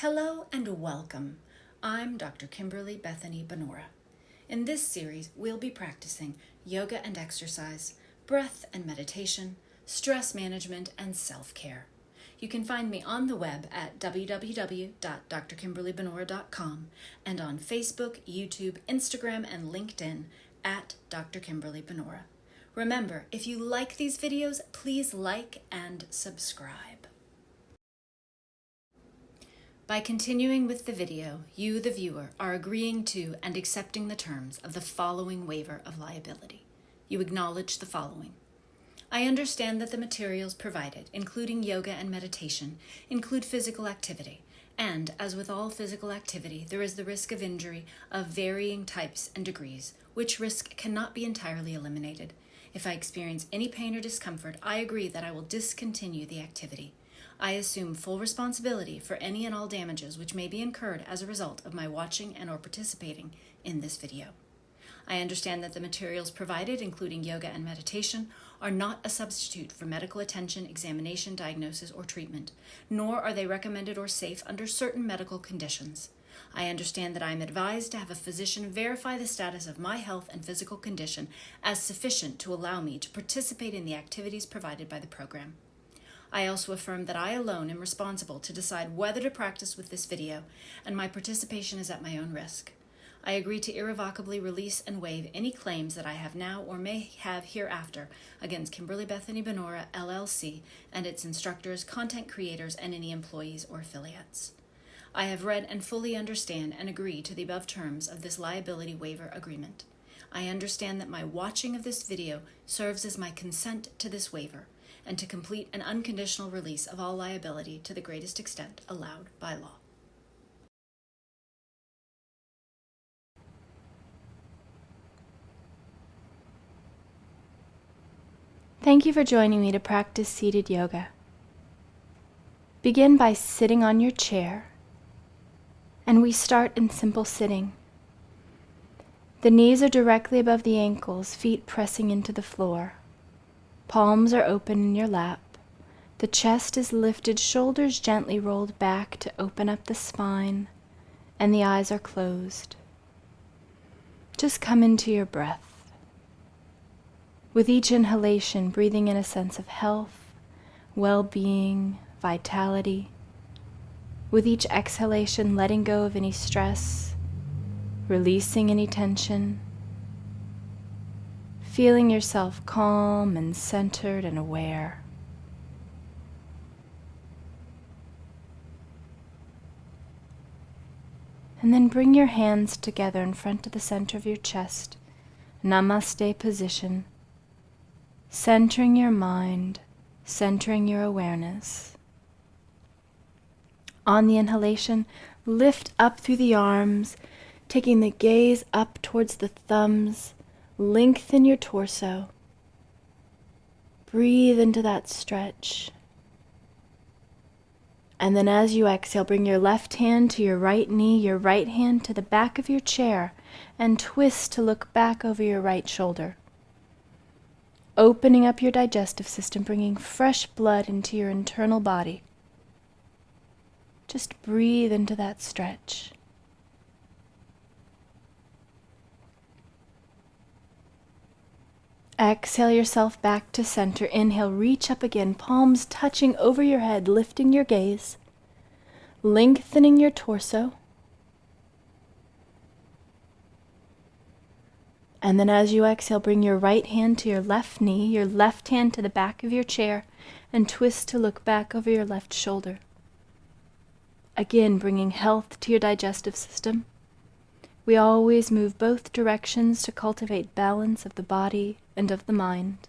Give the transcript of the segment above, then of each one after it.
Hello and welcome. I'm Dr. Kimberly Bethany Benora. In this series, we'll be practicing yoga and exercise, breath and meditation, stress management, and self-care. You can find me on the web at www.drkimberlybenora.com and on Facebook, YouTube, Instagram, and LinkedIn at Dr. Kimberly Benora. Remember, if you like these videos, please like and subscribe. By continuing with the video, you, the viewer, are agreeing to and accepting the terms of the following waiver of liability. You acknowledge the following. I understand that the materials provided, including yoga and meditation, include physical activity, and, as with all physical activity, there is the risk of injury of varying types and degrees, which risk cannot be entirely eliminated. If I experience any pain or discomfort, I agree that I will discontinue the activity. I assume full responsibility for any and all damages which may be incurred as a result of my watching and/or participating in this video. I understand that the materials provided, including yoga and meditation, are not a substitute for medical attention, examination, diagnosis, or treatment, nor are they recommended or safe under certain medical conditions. I understand that I am advised to have a physician verify the status of my health and physical condition as sufficient to allow me to participate in the activities provided by the program. I also affirm that I alone am responsible to decide whether to practice with this video, and my participation is at my own risk. I agree to irrevocably release and waive any claims that I have now or may have hereafter against Kimberly Bethany Benora, LLC, and its instructors, content creators, and any employees or affiliates. I have read and fully understand and agree to the above terms of this liability waiver agreement. I understand that my watching of this video serves as my consent to this waiver, and to complete an unconditional release of all liability to the greatest extent allowed by law. Thank you for joining me to practice seated yoga. Begin by sitting on your chair, and we start in simple sitting. The knees are directly above the ankles, feet pressing into the floor. Palms are open in your lap. The chest is lifted, shoulders gently rolled back to open up the spine, and the eyes are closed. Just come into your breath. With each inhalation, breathing in a sense of health, well-being, vitality. With each exhalation, letting go of any stress, releasing any tension. Feeling yourself calm and centered and aware. And then bring your hands together in front of the center of your chest, Namaste position, centering your mind, centering your awareness. On the inhalation, lift up through the arms, taking the gaze up towards the thumbs. Lengthen your torso. Breathe into that stretch. And then as you exhale, bring your left hand to your right knee, your right hand to the back of your chair, and twist to look back over your right shoulder. Opening up your digestive system, bringing fresh blood into your internal body. Just breathe into that stretch. Exhale yourself back to center. Inhale, reach up again, palms touching over your head, lifting your gaze, lengthening your torso. And then as you exhale, bring your right hand to your left knee, your left hand to the back of your chair, and twist to look back over your left shoulder. Again, bringing health to your digestive system. We always move both directions to cultivate balance of the body and of the mind.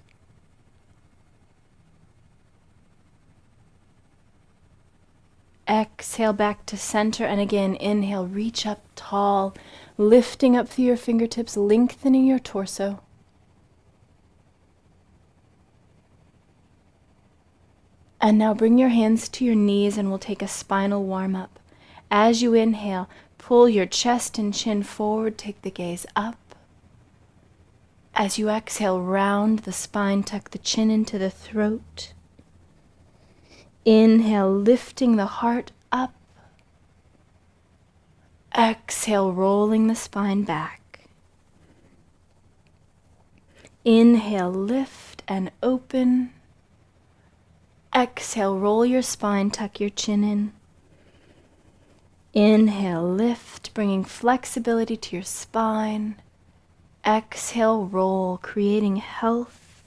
Exhale back to center, and again inhale, reach up tall, lifting up through your fingertips, lengthening your torso. And now bring your hands to your knees and we'll take a spinal warm-up. As you inhale, pull your chest and chin forward, take the gaze up. As you exhale, round the spine, tuck the chin into the throat. Inhale, lifting the heart up. Exhale, rolling the spine back. Inhale, lift and open. Exhale, roll your spine, tuck your chin in. Inhale, lift, bringing flexibility to your spine. Exhale, roll, creating health.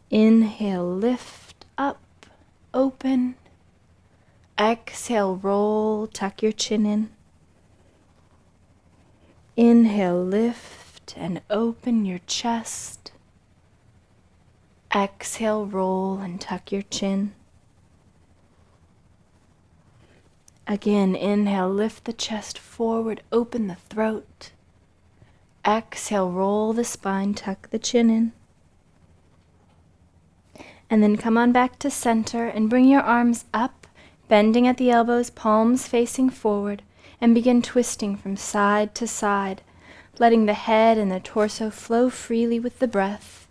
Inhale, lift, up, open. Exhale, roll, tuck your chin in. Inhale, lift and open your chest. Exhale, roll and tuck your chin. Again, inhale, lift the chest forward, open the throat. Exhale, roll the spine, tuck the chin in. And then come on back to center and bring your arms up, bending at the elbows, palms facing forward, and begin twisting from side to side, letting the head and the torso flow freely with the breath.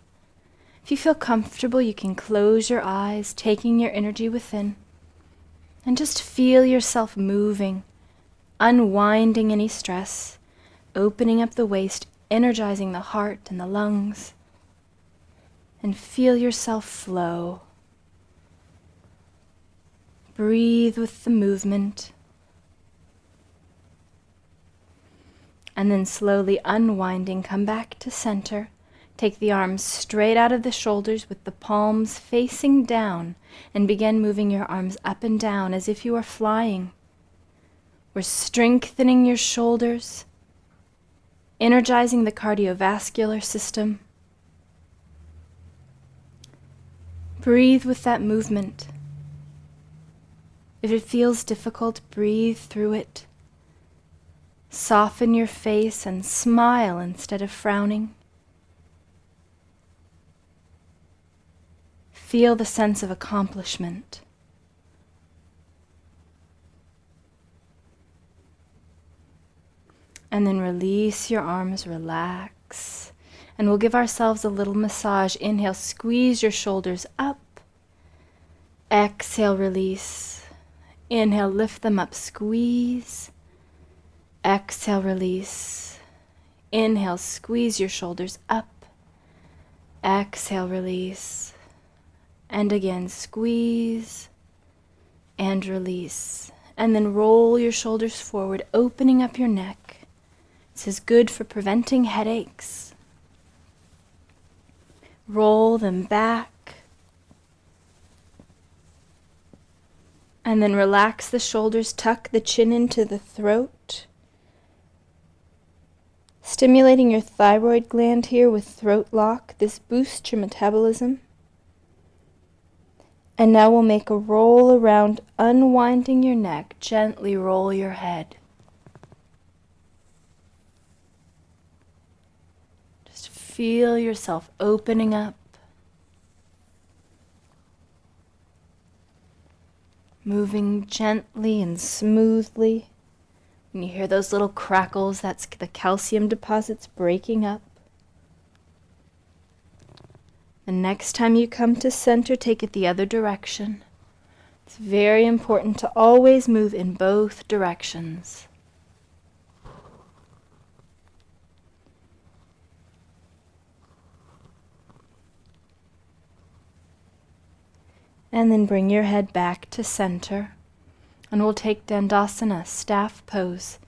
If you feel comfortable, you can close your eyes, taking your energy within, and just feel yourself moving, unwinding any stress, opening up the waist, energizing the heart and the lungs, and feel yourself flow. Breathe with the movement, and then slowly unwinding, come back to center. Take the arms straight out of the shoulders with the palms facing down, and begin moving your arms up and down as if you are flying. We're strengthening your shoulders, energizing the cardiovascular system. Breathe with that movement. If it feels difficult, breathe through it. Soften your face and smile instead of frowning. Feel the sense of accomplishment. And then release your arms, relax. And we'll give ourselves a little massage. Inhale, squeeze your shoulders up. Exhale, release. Inhale, lift them up, squeeze. Exhale, release. Inhale, squeeze your shoulders up. Exhale, release. And again, squeeze and release. And then roll your shoulders forward, opening up your neck. This is good for preventing headaches. Roll them back. And then relax the shoulders, tuck the chin into the throat. Stimulating your thyroid gland here with throat lock. This boosts your metabolism. And now we'll make a roll around, unwinding your neck. Gently roll your head. Just feel yourself opening up. Moving gently and smoothly. When you hear those little crackles, that's the calcium deposits breaking up. The next time you come to center, take it the other direction. It's very important to always move in both directions. And then bring your head back to center. And we'll take Dandasana, staff pose.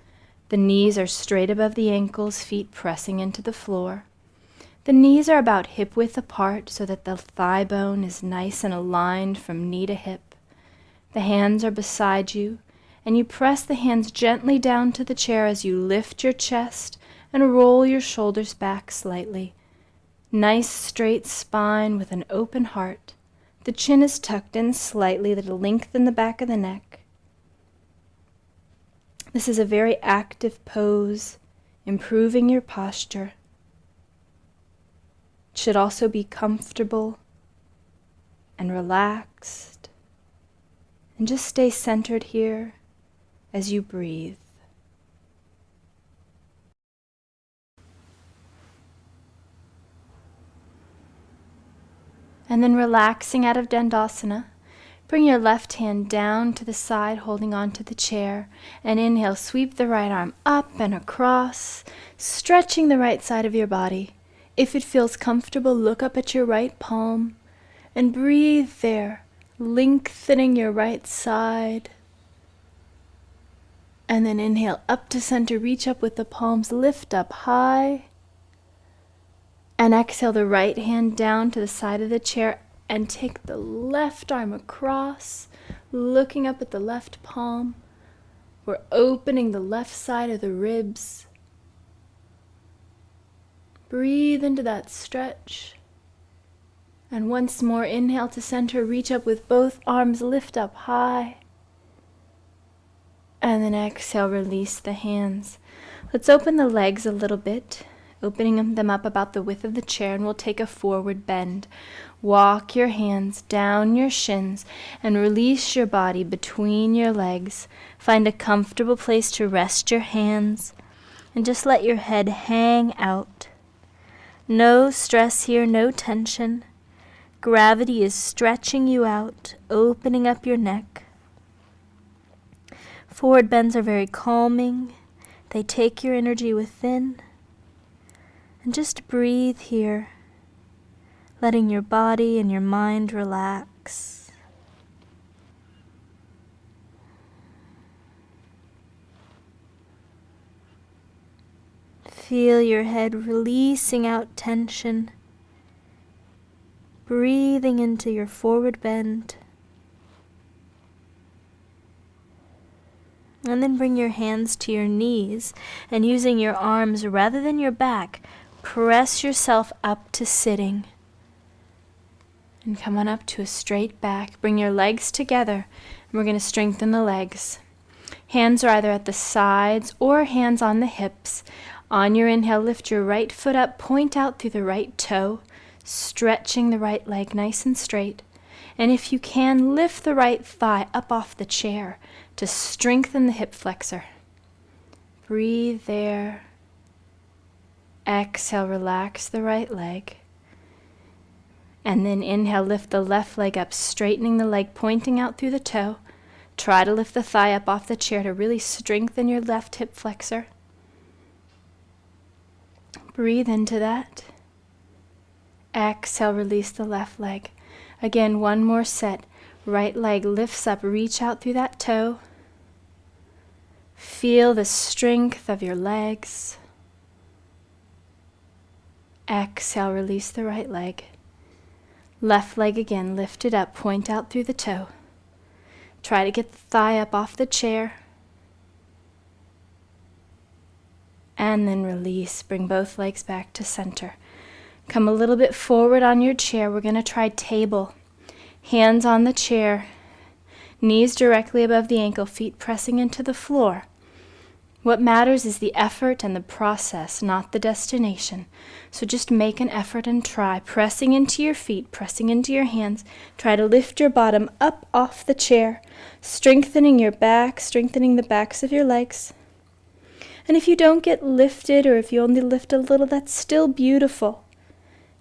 The knees are straight above the ankles, feet pressing into the floor. The knees are about hip width apart so that the thigh bone is nice and aligned from knee to hip. The hands are beside you, and you press the hands gently down to the chair as you lift your chest and roll your shoulders back slightly. Nice straight spine with an open heart. The chin is tucked in slightly to lengthen the back of the neck. This is a very active pose, improving your posture. It should also be comfortable and relaxed. And just stay centered here as you breathe. And then relaxing out of Dandasana, Bring your left hand down to the side, holding on to the chair. And inhale, sweep the right arm up and across, stretching the right side of your body. If it feels comfortable, look up at your right palm and breathe there, lengthening your right side. And then inhale up to center, reach up with the palms, lift up high. And exhale the right hand down to the side of the chair and take the left arm across, looking up at the left palm. We're opening the left side of the ribs. Breathe into that stretch. And once more, inhale to center, reach up with both arms, lift up high. And then exhale, release the hands. Let's open the legs a little bit, opening them up about the width of the chair, and we'll take a forward bend. Walk your hands down your shins and release your body between your legs. Find a comfortable place to rest your hands and just let your head hang out. No stress here, no tension. Gravity is stretching you out, opening up your neck. Forward bends are very calming. They take your energy within. And just breathe here, letting your body and your mind relax. Feel your head releasing out tension, breathing into your forward bend. And then bring your hands to your knees, and using your arms rather than your back, press yourself up to sitting. And come on up to a straight back. Bring your legs together, and we're going to strengthen the legs. Hands are either at the sides or hands on the hips. On your inhale, lift your right foot up, point out through the right toe, stretching the right leg nice and straight. And if you can, lift the right thigh up off the chair to strengthen the hip flexor. Breathe there. Exhale, relax the right leg. And then inhale, lift the left leg up, straightening the leg, pointing out through the toe. Try to lift the thigh up off the chair to really strengthen your left hip flexor. Breathe into that. Exhale, release the left leg. Again, one more set. Right leg lifts up, reach out through that toe. Feel the strength of your legs. Exhale, release the right leg. Left leg again, lift it up, point out through the toe. Try to get the thigh up off the chair. And then release, bring both legs back to center. Come a little bit forward on your chair. We're going to try table. Hands on the chair, knees directly above the ankle, feet pressing into the floor. What matters is the effort and the process, not the destination. So just make an effort and try, pressing into your feet, pressing into your hands. Try to lift your bottom up off the chair, strengthening your back, strengthening the backs of your legs. And if you don't get lifted, or if you only lift a little, that's still beautiful,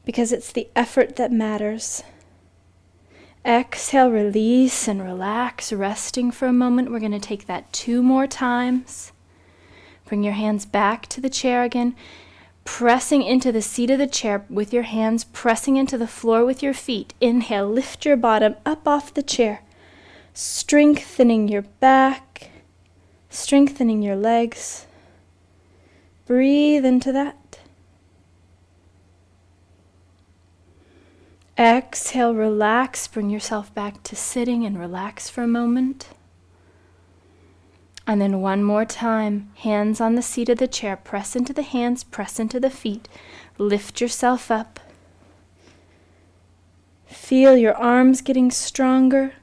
because it's the effort that matters. Exhale, release and relax, resting for a moment. We're going to take that 2 more times. Bring your hands back to the chair again, pressing into the seat of the chair with your hands, pressing into the floor with your feet. Inhale, lift your bottom up off the chair, strengthening your back, strengthening your legs. Breathe into that. Exhale, relax, bring yourself back to sitting and relax for a moment. And then one more time, hands on the seat of the chair, press into the hands, press into the feet, lift yourself up. Feel your arms getting stronger.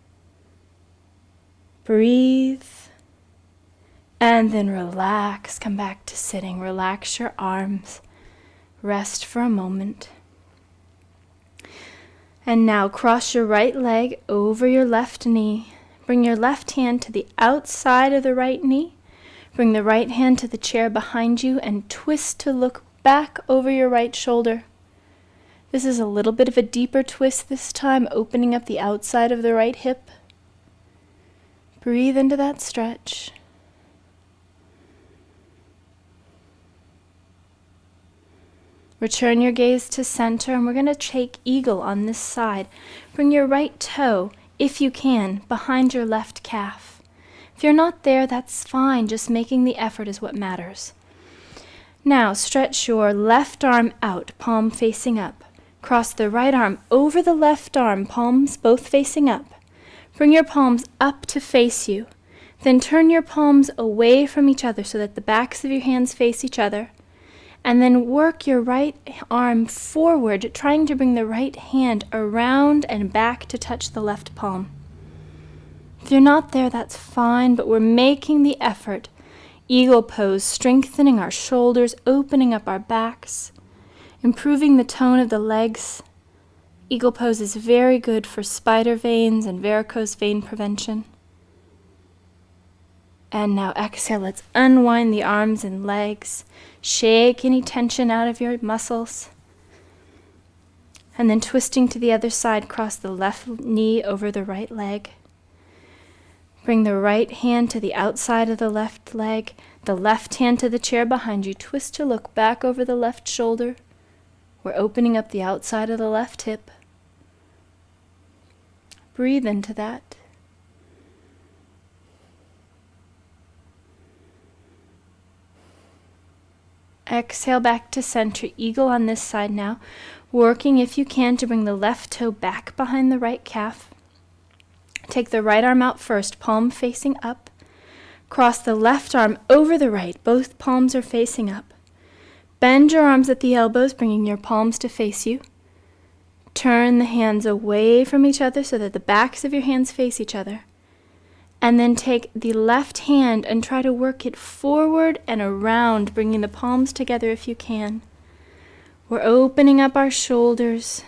Breathe. And then relax, come back to sitting, relax your arms, rest for a moment. And now cross your right leg over your left knee. Bring your left hand to the outside of the right knee. Bring the right hand to the chair behind you and twist to look back over your right shoulder. This is a little bit of a deeper twist this time, opening up the outside of the right hip. Breathe into that stretch. Return your gaze to center, and we're going to take eagle on this side. Bring your right toe, if you can, behind your left calf. If you're not there, that's fine. Just making the effort is what matters. Now, stretch your left arm out, palm facing up. Cross the right arm over the left arm, palms both facing up. Bring your palms up to face you. Then turn your palms away from each other so that the backs of your hands face each other. And then work your right arm forward, trying to bring the right hand around and back to touch the left palm. If you're not there, that's fine, but we're making the effort. Eagle pose, strengthening our shoulders, opening up our backs, improving the tone of the legs. Eagle pose is very good for spider veins and varicose vein prevention. And now exhale, let's unwind the arms and legs. Shake any tension out of your muscles. And then twisting to the other side, cross the left knee over the right leg. Bring the right hand to the outside of the left leg, the left hand to the chair behind you. Twist to look back over the left shoulder. We're opening up the outside of the left hip. Breathe into that. Exhale back to center, eagle on this side now. Working, if you can, to bring the left toe back behind the right calf. Take the right arm out first, palm facing up. Cross the left arm over the right, both palms are facing up. Bend your arms at the elbows, bringing your palms to face you. Turn the hands away from each other so that the backs of your hands face each other. And then take the left hand and try to work it forward and around, bringing the palms together if you can. We're opening up our shoulders,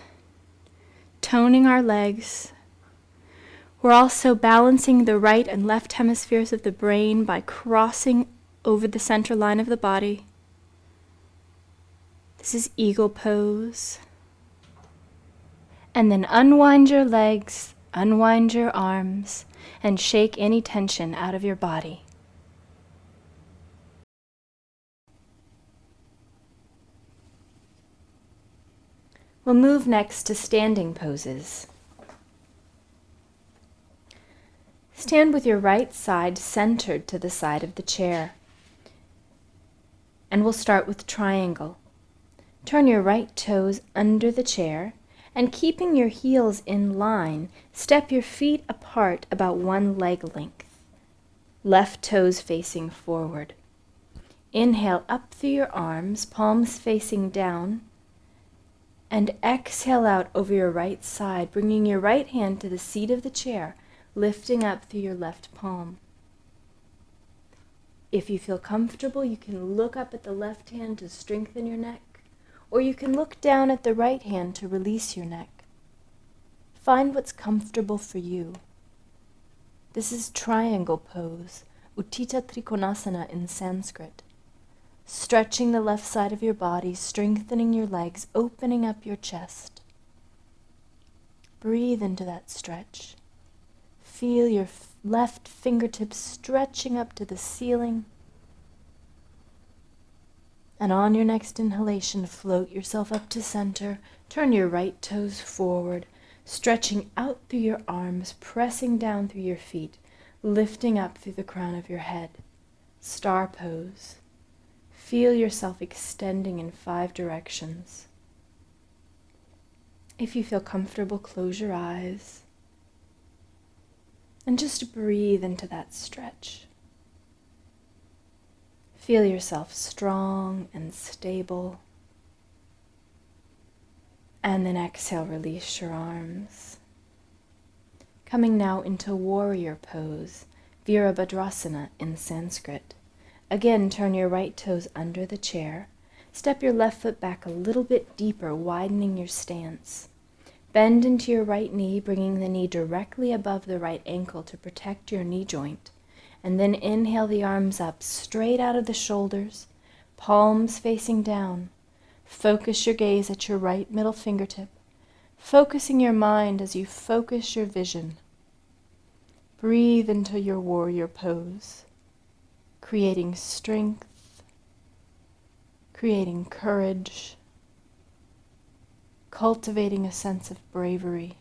toning our legs. We're also balancing the right and left hemispheres of the brain by crossing over the center line of the body. This is eagle pose. And then unwind your legs, unwind your arms, and shake any tension out of your body. We'll move next to standing poses. Stand with your right side centered to the side of the chair. And we'll start with triangle. Turn your right toes under the chair, and keeping your heels in line, step your feet apart about one leg length. Left toes facing forward. Inhale up through your arms, palms facing down, and exhale out over your right side, bringing your right hand to the seat of the chair, lifting up through your left palm. If you feel comfortable, you can look up at the left hand to strengthen your neck, or you can look down at the right hand to release your neck. Find what's comfortable for you. This is triangle pose, Utthita Trikonasana in Sanskrit. Stretching the left side of your body, strengthening your legs, opening up your chest. Breathe into that stretch. Feel your left fingertips stretching up to the ceiling. And on your next inhalation, float yourself up to center. Turn your right toes forward, stretching out through your arms, pressing down through your feet, lifting up through the crown of your head. Star pose. Feel yourself extending in 5 directions. If you feel comfortable, close your eyes. And just breathe into that stretch. Feel yourself strong and stable. And then exhale, release your arms. Coming now into warrior pose, Virabhadrasana in Sanskrit. Again, turn your right toes under the chair. Step your left foot back a little bit deeper, widening your stance. Bend into your right knee, bringing the knee directly above the right ankle to protect your knee joint. And then inhale the arms up, straight out of the shoulders, palms facing down. Focus your gaze at your right middle fingertip, focusing your mind as you focus your vision. Breathe into your warrior pose, creating strength, creating courage, cultivating a sense of bravery.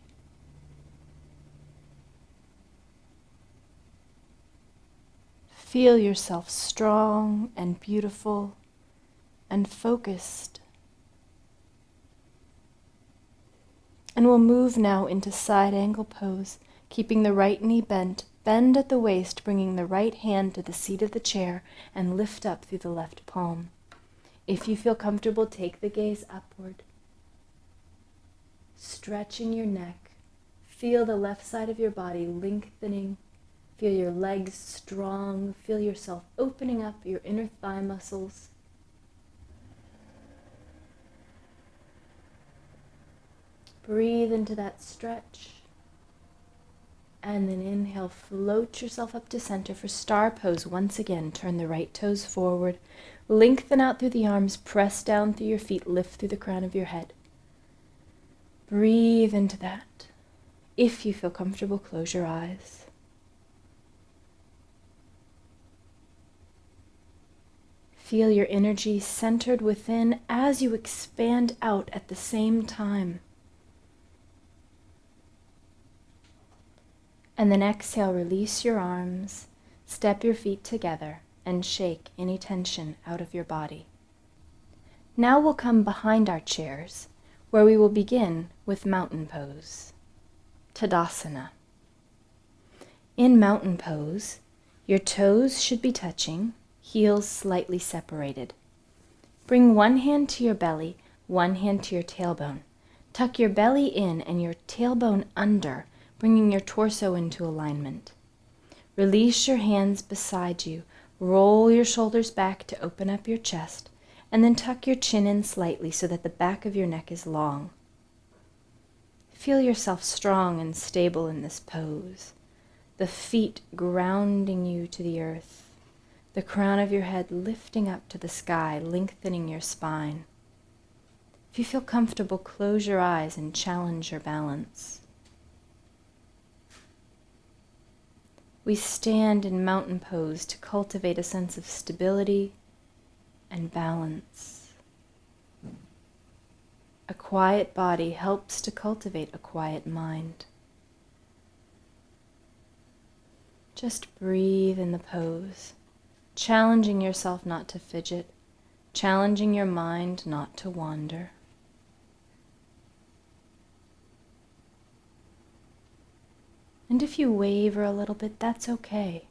Feel yourself strong and beautiful and focused. And we'll move now into side angle pose, keeping the right knee bent. Bend at the waist, bringing the right hand to the seat of the chair and lift up through the left palm. If you feel comfortable, take the gaze upward. Stretching your neck. Feel the left side of your body lengthening. Feel your legs strong. Feel yourself opening up your inner thigh muscles. Breathe into that stretch. And then inhale, float yourself up to center for star pose. Once again, turn the right toes forward. Lengthen out through the arms, press down through your feet, lift through the crown of your head. Breathe into that. If you feel comfortable, close your eyes. Feel your energy centered within as you expand out at the same time. And then exhale, release your arms, step your feet together, and shake any tension out of your body. Now we'll come behind our chairs, where we will begin with mountain pose, Tadasana. In mountain pose, your toes should be touching, heels slightly separated. Bring one hand to your belly, one hand to your tailbone. Tuck your belly in and your tailbone under, bringing your torso into alignment. Release your hands beside you. Roll your shoulders back to open up your chest, and then tuck your chin in slightly so that the back of your neck is long. Feel yourself strong and stable in this pose, the feet grounding you to the earth, the crown of your head lifting up to the sky, lengthening your spine. If you feel comfortable, close your eyes and challenge your balance. We stand in mountain pose to cultivate a sense of stability and balance. A quiet body helps to cultivate a quiet mind. Just breathe in the pose, challenging yourself not to fidget, challenging your mind not to wander. And if you waver a little bit, that's okay.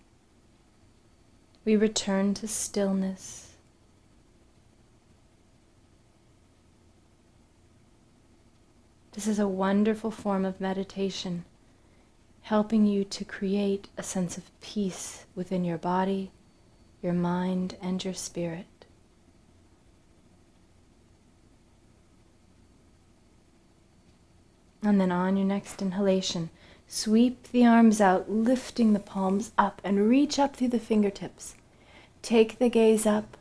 We return to stillness. This is a wonderful form of meditation, helping you to create a sense of peace within your body, your mind, and your spirit. And then on your next inhalation, sweep the arms out, lifting the palms up, and reach up through the fingertips. Take the gaze up.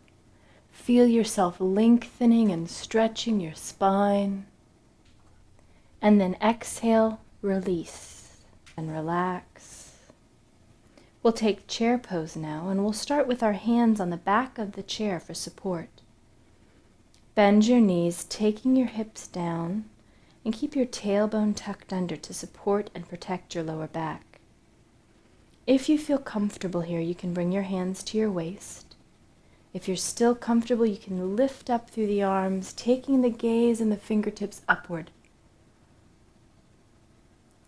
Feel yourself lengthening and stretching your spine. And then exhale, release, and relax. We'll take chair pose now, and we'll start with our hands on the back of the chair for support. Bend your knees, taking your hips down, and keep your tailbone tucked under to support and protect your lower back. If you feel comfortable here, you can bring your hands to your waist. If you're still comfortable, you can lift up through the arms, taking the gaze and the fingertips upward.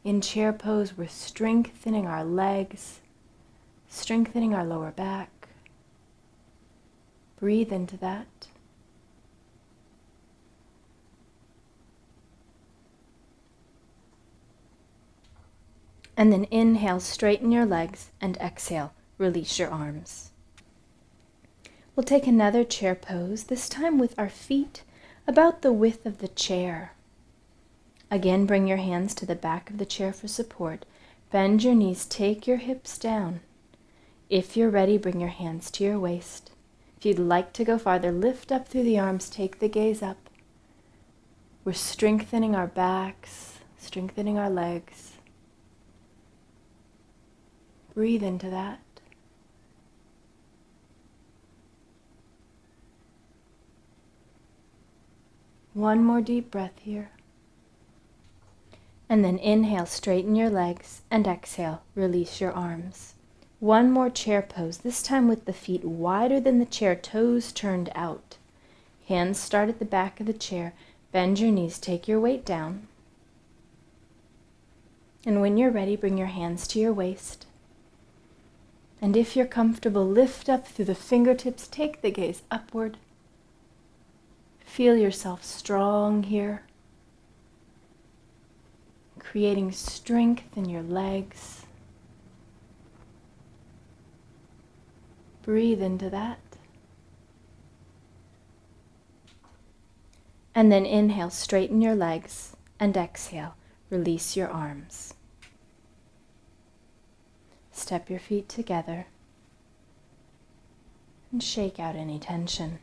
In chair pose, we're strengthening our legs, strengthening our lower back. Breathe into that. And then inhale, straighten your legs, and exhale, release your arms. We'll take another chair pose, this time with our feet about the width of the chair. Again, bring your hands to the back of the chair for support. Bend your knees, take your hips down. If you're ready, bring your hands to your waist. If you'd like to go farther, lift up through the arms, take the gaze up. We're strengthening our backs, strengthening our legs. Breathe into that. One more deep breath here. And then inhale, straighten your legs, and exhale, release your arms. One more chair pose, this time with the feet wider than the chair, toes turned out. Hands start at the back of the chair. Bend your knees, take your weight down. And when you're ready, bring your hands to your waist. And if you're comfortable, lift up through the fingertips, take the gaze upward. Feel yourself strong here, creating strength in your legs. Breathe into that. And then inhale, straighten your legs, and exhale, release your arms. Step your feet together and shake out any tension.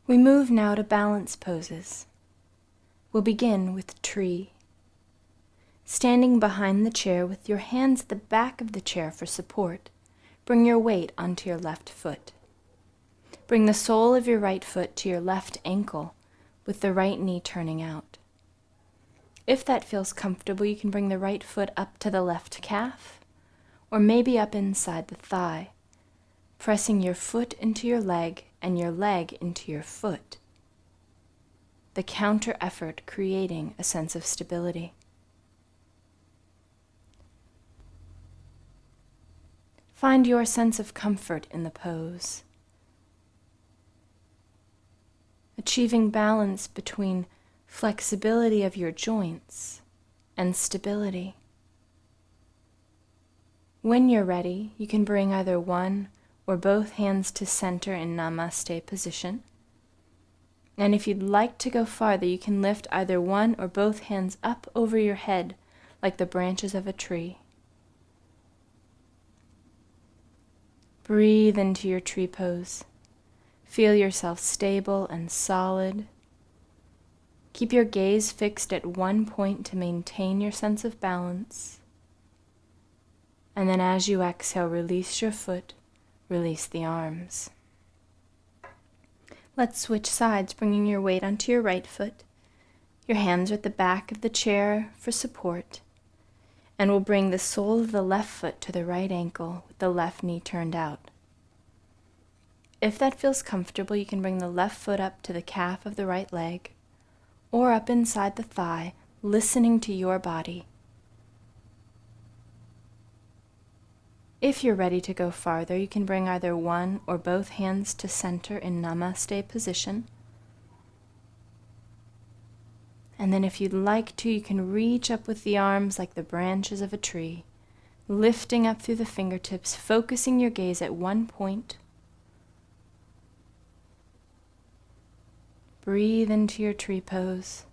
We move now to balance poses. We'll begin with tree. Standing behind the chair with your hands at the back of the chair for support, bring your weight onto your left foot. Bring the sole of your right foot to your left ankle with the right knee turning out. If that feels comfortable, you can bring the right foot up to the left calf, or maybe up inside the thigh, pressing your foot into your leg and your leg into your foot. The counter effort creating a sense of stability. Find your sense of comfort in the pose. Achieving balance between flexibility of your joints and stability. When you're ready, you can bring either one or both hands to center in Namaste position. And if you'd like to go farther, you can lift either one or both hands up over your head like the branches of a tree. Breathe into your tree pose. Feel yourself stable and solid. Keep your gaze fixed at one point to maintain your sense of balance. And then as you exhale, release your foot, release the arms. Let's switch sides, bringing your weight onto your right foot. Your hands are at the back of the chair for support. And we'll bring the sole of the left foot to the right ankle with the left knee turned out. If that feels comfortable, you can bring the left foot up to the calf of the right leg, or up inside the thigh, listening to your body. If you're ready to go farther, you can bring either one or both hands to center in Namaste position. And then if you'd like to, you can reach up with the arms like the branches of a tree, lifting up through the fingertips, focusing your gaze at one point. Breathe into your tree pose.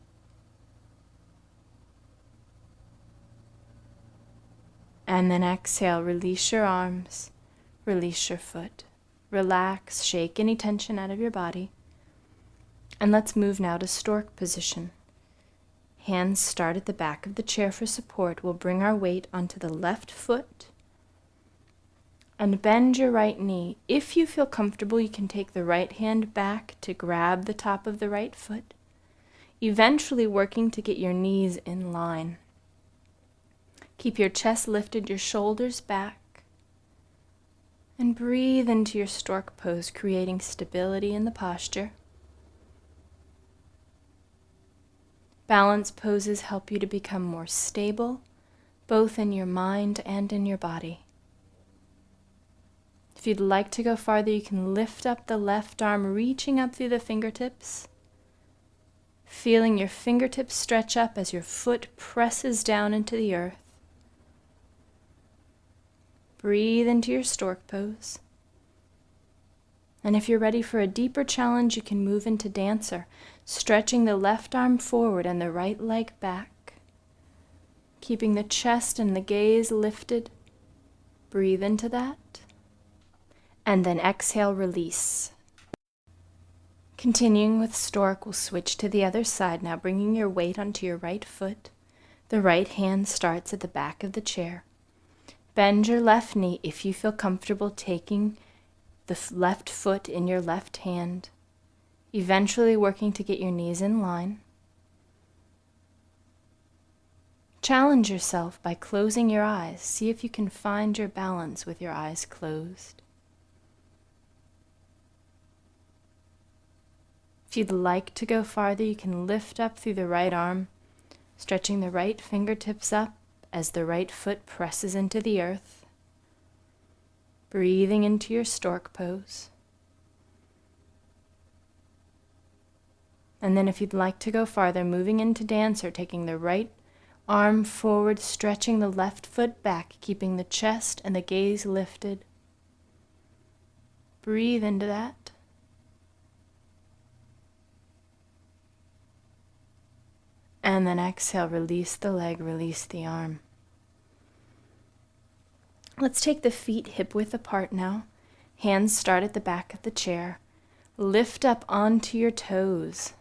And then exhale, release your arms, release your foot. Relax, shake any tension out of your body. And let's move now to stork position. Hands start at the back of the chair for support. We'll bring our weight onto the left foot and bend your right knee. If you feel comfortable, you can take the right hand back to grab the top of the right foot, eventually working to get your knees in line. Keep your chest lifted, your shoulders back, and breathe into your stork pose, creating stability in the posture. Balance poses help you to become more stable, both in your mind and in your body. If you'd like to go farther, you can lift up the left arm, reaching up through the fingertips, feeling your fingertips stretch up as your foot presses down into the earth. Breathe into your stork pose. And if you're ready for a deeper challenge, you can move into dancer, stretching the left arm forward and the right leg back, keeping the chest and the gaze lifted. Breathe into that. And then exhale, release. Continuing with stork, we'll switch to the other side now, bringing your weight onto your right foot. The right hand starts at the back of the chair. Bend your left knee if you feel comfortable taking the left foot in your left hand, eventually working to get your knees in line. Challenge yourself by closing your eyes. See if you can find your balance with your eyes closed. If you'd like to go farther, you can lift up through the right arm, stretching the right fingertips up as the right foot presses into the earth. Breathing into your stork pose. And then if you'd like to go farther, moving into dancer, taking the right arm forward, stretching the left foot back, keeping the chest and the gaze lifted. Breathe into that. And then exhale, release the leg, release the arm. Let's take the feet hip-width apart now. Hands start at the back of the chair. Lift up onto your toes.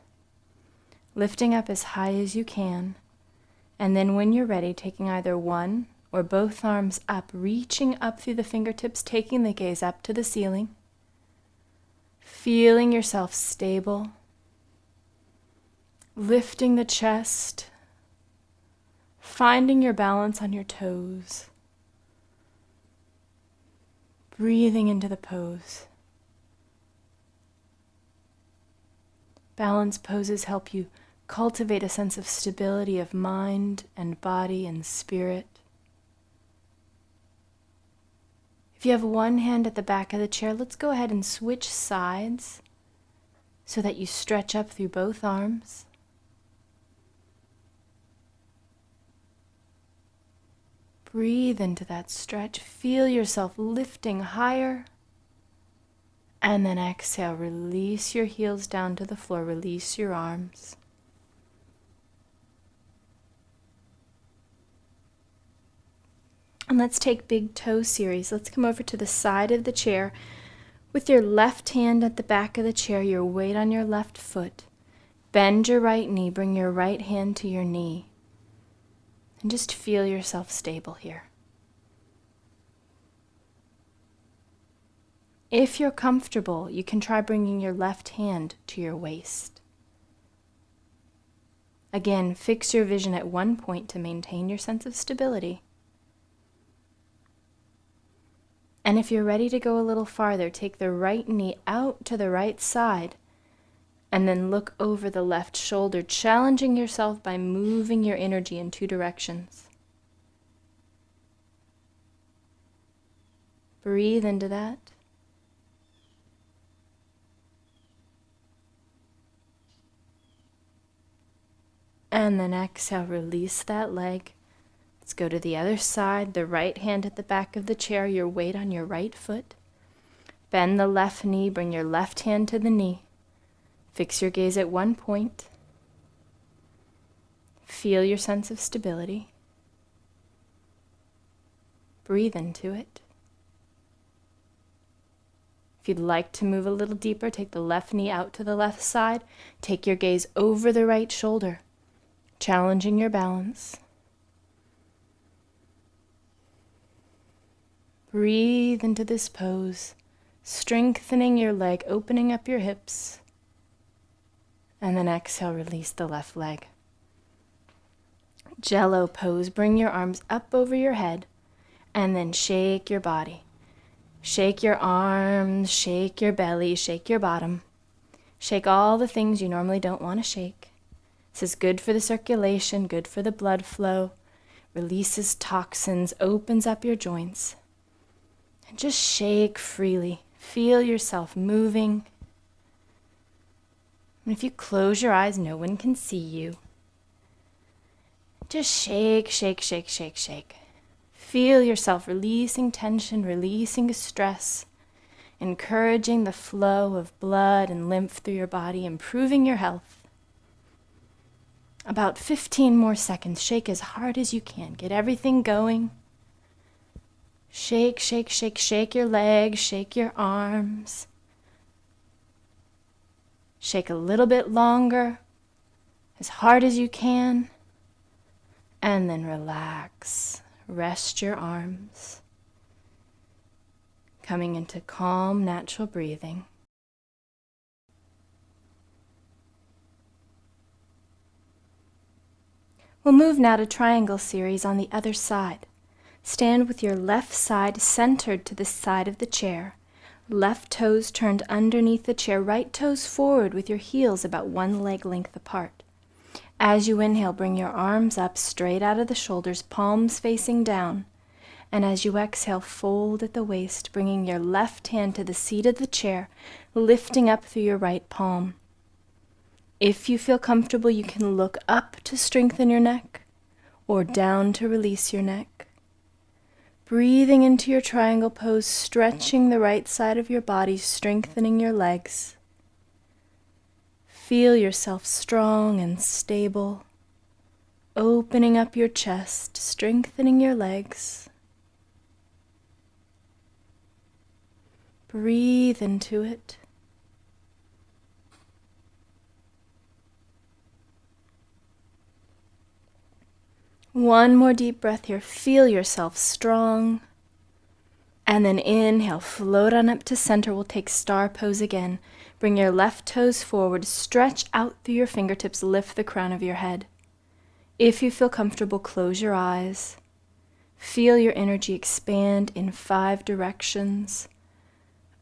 Lifting up as high as you can. And then when you're ready, taking either one or both arms up, reaching up through the fingertips, taking the gaze up to the ceiling. Feeling yourself stable. Lifting the chest, finding your balance on your toes, breathing into the pose. Balance poses help you cultivate a sense of stability of mind and body and spirit. If you have one hand at the back of the chair, let's go ahead and switch sides so that you stretch up through both arms. Breathe into that stretch. Feel yourself lifting higher. And then exhale. Release your heels down to the floor. Release your arms. And let's take big toe series. Let's come over to the side of the chair. With your left hand at the back of the chair, your weight on your left foot. Bend your right knee. Bring your right hand to your knee. And just feel yourself stable here. If you're comfortable, you can try bringing your left hand to your waist. Again, fix your vision at one point to maintain your sense of stability. And if you're ready to go a little farther, take the right knee out to the right side and then look over the left shoulder, challenging yourself by moving your energy in two directions. Breathe into that. And then exhale, release that leg. Let's go to the other side, the right hand at the back of the chair, your weight on your right foot. Bend the left knee, bring your left hand to the knee. Fix your gaze at one point. Feel your sense of stability. Breathe into it. If you'd like to move a little deeper, take the left knee out to the left side. Take your gaze over the right shoulder, challenging your balance. Breathe into this pose, strengthening your leg, opening up your hips. And then exhale, release the left leg. Jello pose, bring your arms up over your head and then shake your body. Shake your arms, shake your belly, shake your bottom. Shake all the things you normally don't want to shake. This is good for the circulation, good for the blood flow, releases toxins, opens up your joints. And just shake freely. Feel yourself moving. And if you close your eyes, no one can see you. Just shake, shake, shake, shake, shake. Feel yourself releasing tension, releasing stress, encouraging the flow of blood and lymph through your body, improving your health. About 15 more seconds. Shake as hard as you can. Get everything going. Shake, shake, shake, shake your legs, shake your arms. Shake a little bit longer, as hard as you can, and then relax. Rest your arms, coming into calm, natural breathing. We'll move now to triangle series on the other side. Stand with your left side centered to the side of the chair. Left toes turned underneath the chair, right toes forward with your heels about one leg length apart. As you inhale, bring your arms up straight out of the shoulders, palms facing down. And as you exhale, fold at the waist, bringing your left hand to the seat of the chair, lifting up through your right palm. If you feel comfortable, you can look up to strengthen your neck or down to release your neck. Breathing into your triangle pose, stretching the right side of your body, strengthening your legs. Feel yourself strong and stable, opening up your chest, strengthening your legs. Breathe into it. One more deep breath here. Feel yourself strong. And then inhale, float on up to center. We'll take star pose again. Bring your left toes forward. Stretch out through your fingertips. Lift the crown of your head. If you feel comfortable, close your eyes. Feel your energy expand in 5 directions.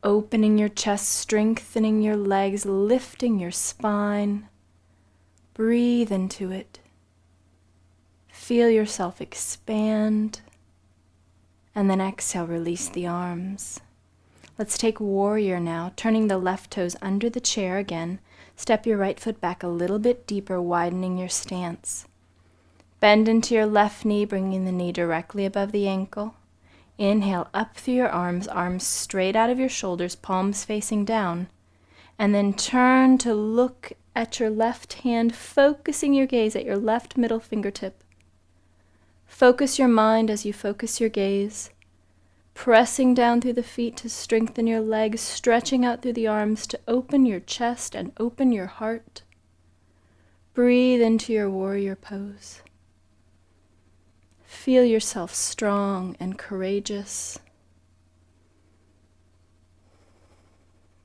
Opening your chest, strengthening your legs, lifting your spine. Breathe into it. Feel yourself expand, and then exhale, release the arms. Let's take warrior now, turning the left toes under the chair again. Step your right foot back a little bit deeper, widening your stance. Bend into your left knee, bringing the knee directly above the ankle. Inhale up through your arms, arms straight out of your shoulders, palms facing down. And then turn to look at your left hand, focusing your gaze at your left middle fingertip. Focus your mind as you focus your gaze, pressing down through the feet to strengthen your legs, stretching out through the arms to open your chest and open your heart. Breathe into your warrior pose. Feel yourself strong and courageous.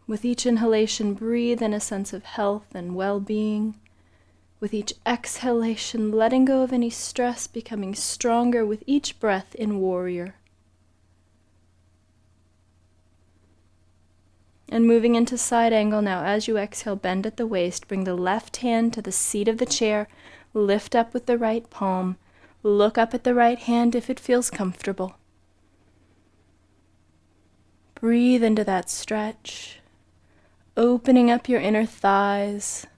With each inhalation, breathe in a sense of health and well-being. With each exhalation, letting go of any stress, becoming stronger with each breath in warrior. And moving into side angle now, as you exhale, bend at the waist, bring the left hand to the seat of the chair, lift up with the right palm, look up at the right hand if it feels comfortable. Breathe into that stretch, opening up your inner thighs.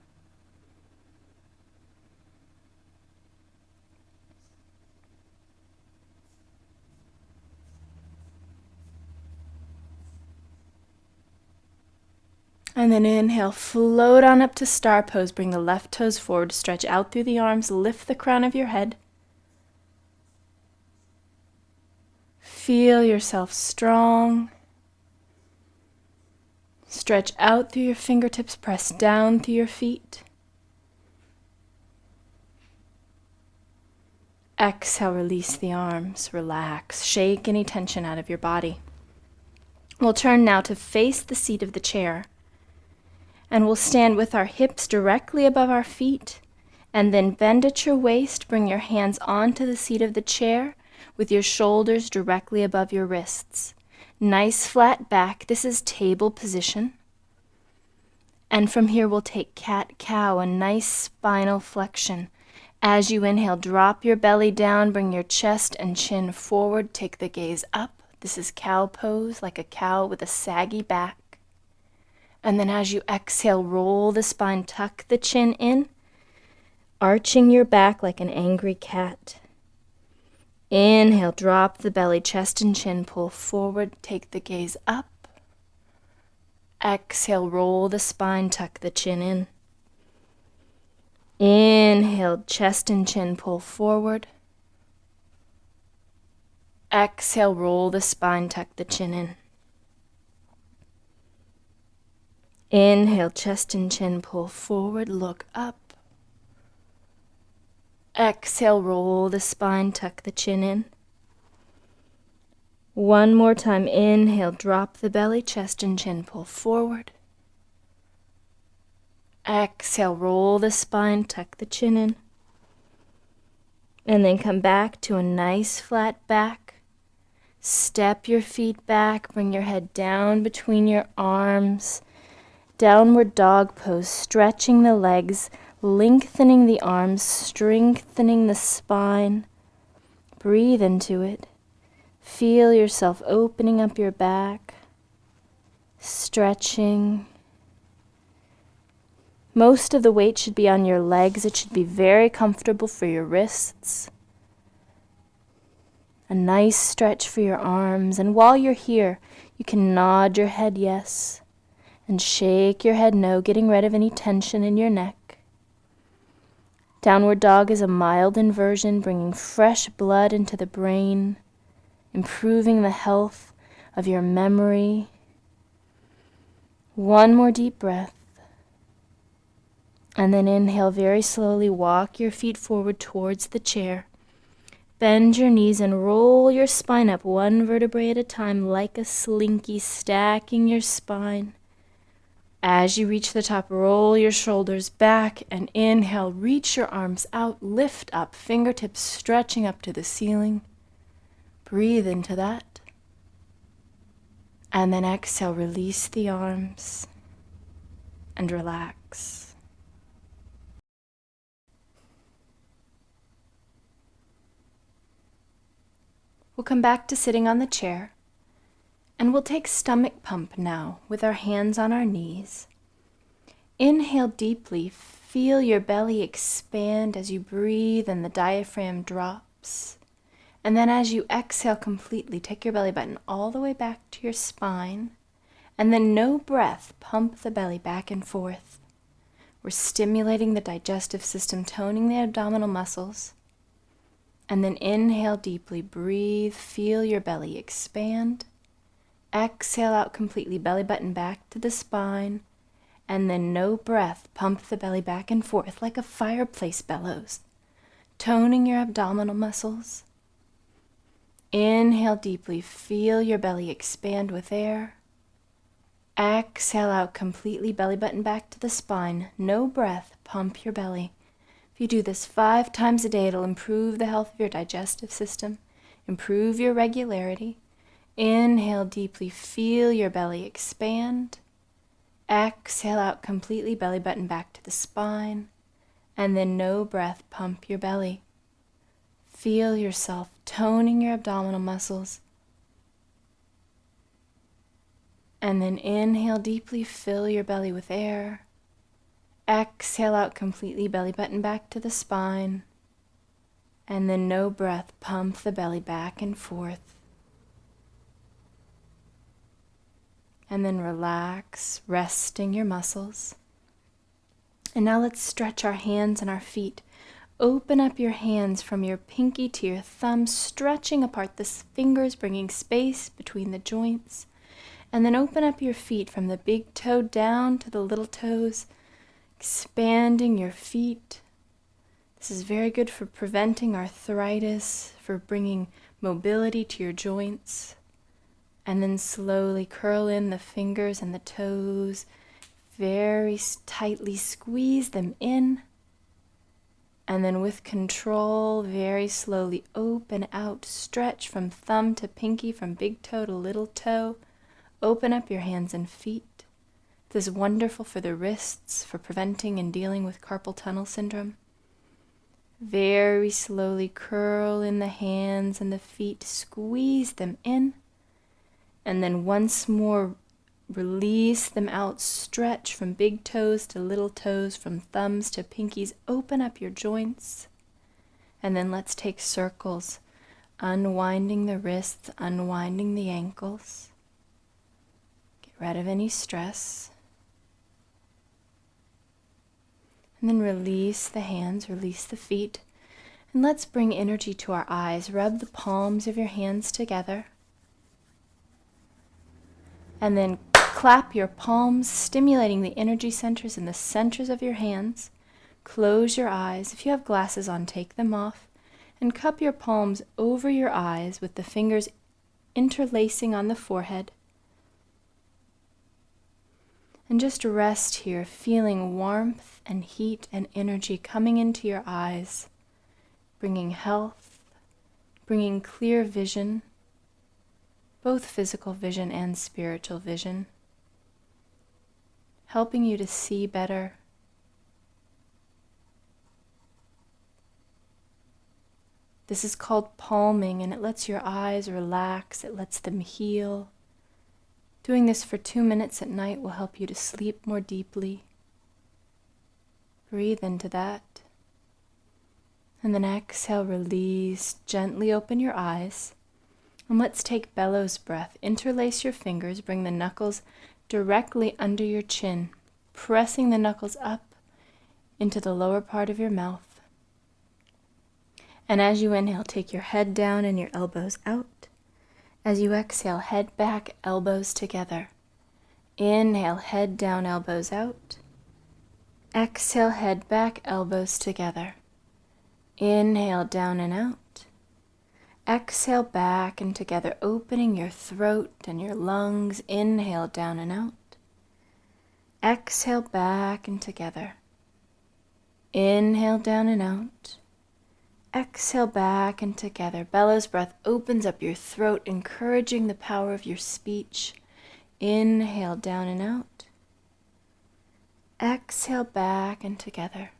And then inhale, float on up to star pose. Bring the left toes forward, stretch out through the arms, lift the crown of your head. Feel yourself strong. Stretch out through your fingertips, press down through your feet. Exhale, release the arms, relax, shake any tension out of your body. We'll turn now to face the seat of the chair. And we'll stand with our hips directly above our feet, and then bend at your waist, bring your hands onto the seat of the chair with your shoulders directly above your wrists. Nice flat back, this is table position. And from here we'll take cat-cow, a nice spinal flexion. As you inhale, drop your belly down, bring your chest and chin forward, take the gaze up. This is cow pose, like a cow with a saggy back. And then as you exhale, roll the spine, tuck the chin in, arching your back like an angry cat. Inhale, drop the belly, chest and chin, pull forward, take the gaze up. Exhale, roll the spine, tuck the chin in. Inhale, chest and chin, pull forward. Exhale, roll the spine, tuck the chin in. Inhale, chest and chin, pull forward, look up. Exhale, roll the spine, tuck the chin in. One more time, inhale, drop the belly, chest and chin, pull forward. Exhale, roll the spine, tuck the chin in. And then come back to a nice flat back. Step your feet back, bring your head down between your arms. Downward dog pose, stretching the legs, lengthening the arms, strengthening the spine. Breathe into it. Feel yourself opening up your back, stretching. Most of the weight should be on your legs. It should be very comfortable for your wrists. A nice stretch for your arms. And while you're here, you can nod your head yes and shake your head no, getting rid of any tension in your neck. Downward dog is a mild inversion, bringing fresh blood into the brain, improving the health of your memory. One more deep breath. And then inhale very slowly, walk your feet forward towards the chair. Bend your knees and roll your spine up one vertebrae at a time like a slinky, stacking your spine. As you reach the top, roll your shoulders back and inhale, reach your arms out, lift up, fingertips stretching up to the ceiling. Breathe into that. And then exhale, release the arms and relax. We'll come back to sitting on the chair, and we'll take stomach pump now with our hands on our knees. Inhale deeply, feel your belly expand as you breathe and the diaphragm drops. And then as you exhale completely, take your belly button all the way back to your spine, and then no breath, pump the belly back and forth. We're stimulating the digestive system, toning the abdominal muscles. And then inhale deeply, breathe, feel your belly expand. Exhale out completely, belly button back to the spine. And then no breath, pump the belly back and forth like a fireplace bellows, toning your abdominal muscles. Inhale deeply, feel your belly expand with air. Exhale out completely, belly button back to the spine. No breath, pump your belly. If you do this 5 times a day, it'll improve the health of your digestive system, improve your regularity. Inhale deeply, feel your belly expand. Exhale out completely, belly button back to the spine. And then no breath, pump your belly. Feel yourself toning your abdominal muscles. And then inhale deeply, fill your belly with air. Exhale out completely, belly button back to the spine. And then no breath, pump the belly back and forth. And then relax, resting your muscles. And now let's stretch our hands and our feet. Open up your hands from your pinky to your thumb, stretching apart the fingers, bringing space between the joints. And then open up your feet from the big toe down to the little toes, expanding your feet. This is very good for preventing arthritis, for bringing mobility to your joints. And then slowly curl in the fingers and the toes, very tightly squeeze them in. And then with control, very slowly open out, stretch from thumb to pinky, from big toe to little toe. Open up your hands and feet. This is wonderful for the wrists, for preventing and dealing with carpal tunnel syndrome. Very slowly curl in the hands and the feet, squeeze them in. And then once more, release them out, stretch from big toes to little toes, from thumbs to pinkies. Open up your joints. And then let's take circles, unwinding the wrists, unwinding the ankles. Get rid of any stress. And then release the hands, release the feet. And let's bring energy to our eyes. Rub the palms of your hands together. And then clap your palms, stimulating the energy centers in the centers of your hands. Close your eyes. If you have glasses on, take them off. And cup your palms over your eyes with the fingers interlacing on the forehead. And just rest here, feeling warmth and heat and energy coming into your eyes, bringing health, bringing clear vision, both physical vision and spiritual vision, helping you to see better. This is called palming, and it lets your eyes relax, it lets them heal. Doing this for 2 minutes at night will help you to sleep more deeply. Breathe into that. And then exhale, release, gently open your eyes. And let's take bellows breath. Interlace your fingers, bring the knuckles directly under your chin, pressing the knuckles up into the lower part of your mouth. And as you inhale, take your head down and your elbows out. As you exhale, head back, elbows together. Inhale, head down, elbows out. Exhale, head back, elbows together. Inhale, down and out. Exhale, back and together, opening your throat and your lungs. Inhale, down and out. Exhale, back and together. Inhale, down and out. Exhale, back and together. Bellows breath opens up your throat, encouraging the power of your speech. Inhale, down and out. Exhale, back and together.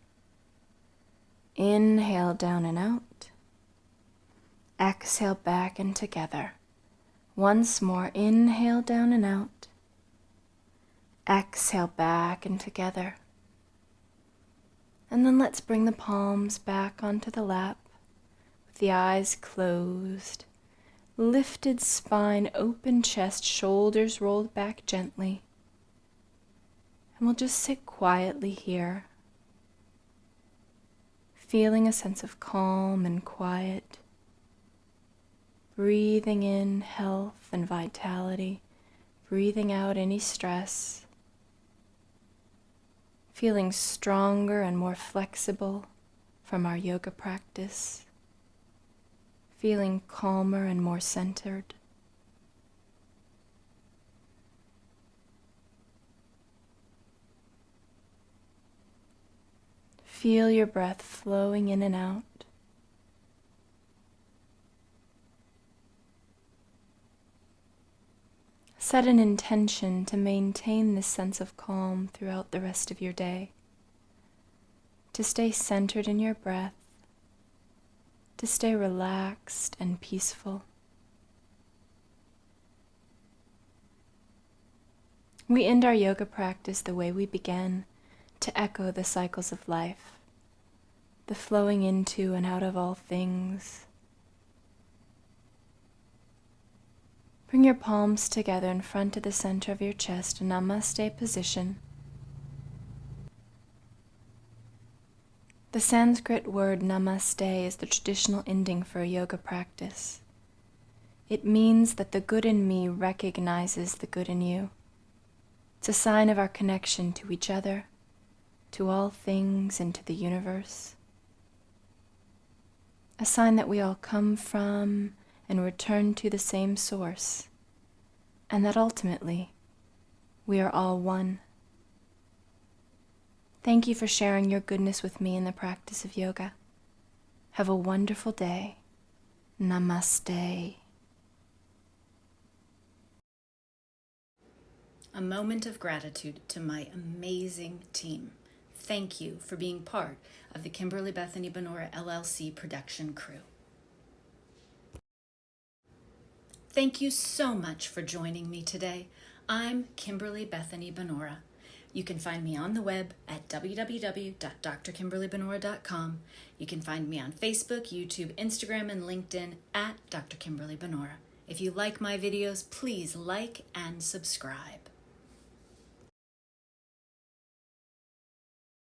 Inhale, down and out. Exhale, back and together. Once more, inhale, down and out. Exhale, back and together. And then let's bring the palms back onto the lap with the eyes closed, lifted spine, open chest, shoulders rolled back gently. And we'll just sit quietly here, feeling a sense of calm and quiet, breathing in health and vitality, breathing out any stress, feeling stronger and more flexible from our yoga practice, feeling calmer and more centered. Feel your breath flowing in and out. Set an intention to maintain this sense of calm throughout the rest of your day, to stay centered in your breath, to stay relaxed and peaceful. We end our yoga practice the way we began, to echo the cycles of life, the flowing into and out of all things. Bring your palms together in front of the center of your chest, a namaste position. The Sanskrit word namaste is the traditional ending for a yoga practice. It means that the good in me recognizes the good in you. It's a sign of our connection to each other, to all things, and to the universe. A sign that we all come from and return to the same source, and that ultimately we are all one. Thank you for sharing your goodness with me in the practice of yoga. Have a wonderful day. Namaste. A moment of gratitude to my amazing team. Thank you for being part of the Kimberly Bethany Benora LLC production crew. Thank you so much for joining me today. I'm Kimberly Bethany Benora. You can find me on the web at www.drkimberlybenora.com. You can find me on Facebook, YouTube, Instagram, and LinkedIn at Dr. Kimberly Benora. If you like my videos, please like and subscribe.